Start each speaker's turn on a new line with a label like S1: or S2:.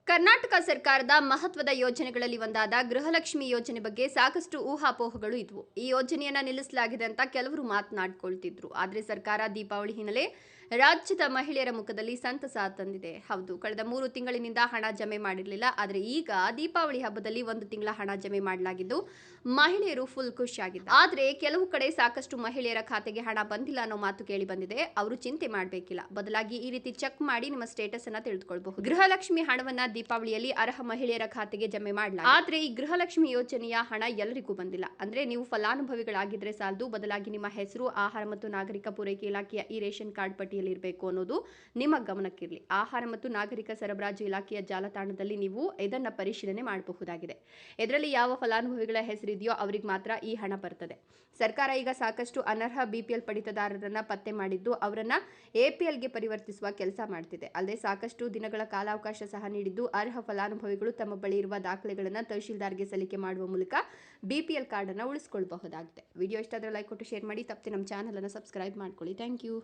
S1: ಕರ್ನಾಟಕ ಸರ್ಕಾರದ ಮಹತ್ವದ ಯೋಜನೆಗಳಲ್ಲಿ ಒಂದಾದ ಗೃಹಲಕ್ಷ್ಮಿ ಯೋಜನೆ ಬಗ್ಗೆ ಸಾಕಷ್ಟು ಊಹಾಪೋಹಗಳು ಇದ್ವು. ಈ ಯೋಜನೆಯನ್ನ ನಿಲ್ಲಿಸಲಾಗಿದೆ ಅಂತ ಕೆಲವರು ಮಾತನಾಡಿಕೊಳ್ತಿದ್ರು. ಆದರೆ ಸರ್ಕಾರ ದೀಪಾವಳಿ ಹಿನ್ನೆಲೆ ರಾಜ್ಯದ ಮಹಿಳೆಯರ ಮುಖದಲ್ಲಿ ಸಂತಸ ತಂದಿದೆ. ಹೌದು, ಕಳೆದ 3 ತಿಂಗಳಿನಿಂದ ಹಣ ಜಮೆ ಮಾಡಿರಲಿಲ್ಲ. ಆದರೆ ಈಗ ದೀಪಾವಳಿ ಹಬ್ಬದಲ್ಲಿ 1 ತಿಂಗಳ ಹಣ ಜಮೆ ಮಾಡಲಾಗಿದ್ದು ಮಹಿಳೆಯರು ಫುಲ್ ಖುಷಿಯಾಗಿದ್ದಾರೆ. ಆದರೆ ಕೆಲವು ಕಡೆ ಸಾಕಷ್ಟು ಮಹಿಳೆಯರ ಖಾತೆಗೆ ಹಣ ಬಂದಿಲ್ಲ ಅನ್ನೋ ಮಾತು ಕೇಳಿ ಬಂದಿದೆ. ಅವರು ಚಿಂತೆ ಮಾಡಬೇಕಿಲ್ಲ. ಬದಲಾಗಿ ಈ ರೀತಿ ಚೆಕ್ ಮಾಡಿ ನಿಮ್ಮ ಸ್ಟೇಟಸ್ ಅನ್ನ ತಿಳಿದುಕೊಳ್ಳಬಹುದು. ಗೃಹಲಕ್ಷ್ಮಿ ಹಣವನ್ನ ದೀಪಾವಳಿಯಲ್ಲಿ ಅರ್ಹ ಮಹಿಳೆಯರ ಖಾತೆಗೆ ಜಮೆ ಮಾಡಲಾಗಿದೆ. ಆದರೆ ಈ ಗೃಹಲಕ್ಷ್ಮಿ ಯೋಜನೆಯ ಹಣ ಎಲ್ಲರಿಗೂ ಬಂದಿಲ್ಲ. ಅಂದ್ರೆ ನೀವು ಫಲಾನುಭವಿಗಳಾಗಿದ್ರೆ ಸಾಲದು, ಬದಲಾಗಿ ನಿಮ್ಮ ಹೆಸರು ಆಹಾರ ಮತ್ತು ನಾಗರಿಕ ಪೂರೈಕೆ ಇಲಾಖೆಯ ಈ ರೇಷನ್ ಕಾರ್ಡ್ ಪಟ್ಟಿಯಲ್ಲಿ ಇರಬೇಕು ಅನ್ನೋದು ನಿಮ್ಮ ಗಮನಕ್ಕಿರಲಿ. ಆಹಾರ ಮತ್ತು ನಾಗರಿಕ ಸರಬರಾಜು ಇಲಾಖೆಯ ಜಾಲತಾಣದಲ್ಲಿ ನೀವು ಇದನ್ನ ಪರಿಶೀಲನೆ ಮಾಡಬಹುದಾಗಿದೆ. ಇದರಲ್ಲಿ ಯಾವ ಫಲಾನುಭವಿಗಳ ಹೆಸರಿದೆಯೋ ಅವರಿಗೆ ಮಾತ್ರ ಈ ಹಣ ಬರ್ತದೆ. ಸರ್ಕಾರ ಈಗ ಸಾಕಷ್ಟು ಅನರ್ಹ ಬಿಪಿಎಲ್ ಪಡಿತದಾರರನ್ನ ಪತ್ತೆ ಮಾಡಿದ್ದು ಅವರನ್ನ ಎಪಿಎಲ್ಗೆ ಪರಿವರ್ತಿಸುವ ಕೆಲಸ ಮಾಡ್ತಿದೆ. ಅಲ್ಲದೆ ಸಾಕಷ್ಟು ದಿನಗಳ ಕಾಲಾವಕಾಶ ಸಹ ನೀಡಿದ್ದು ಅರ್ಹ ಫಲಾನುಭವಿಗಳು ತಮ್ಮ ಬಳಿ ಇರುವ ದಾಖಲೆಗಳನ್ನು ತಹಶೀಲ್ದಾರ್ಗೆ ಸಲ್ಲಿಕೆ ಮಾಡುವ ಮೂಲಕ ಬಿಪಿಎಲ್ ಕಾರ್ಡ್ ಅನ್ನು ಉಳಿಸಿಕೊಳ್ಳಬಹುದಾಗಿದೆ. ವಿಡಿಯೋ ಇಷ್ಟ ಆದರೆ ಲೈಕ್ ಕೊಟ್ಟು ಶೇರ್ ಮಾಡಿ. ತಪ್ಪದೆ ನಮ್ಮ ಚಾನಲ್ ಅನ್ನು ಸಬ್ಸ್ಕ್ರೈಬ್ ಮಾಡ್ಕೊಳ್ಳಿ. Thank you.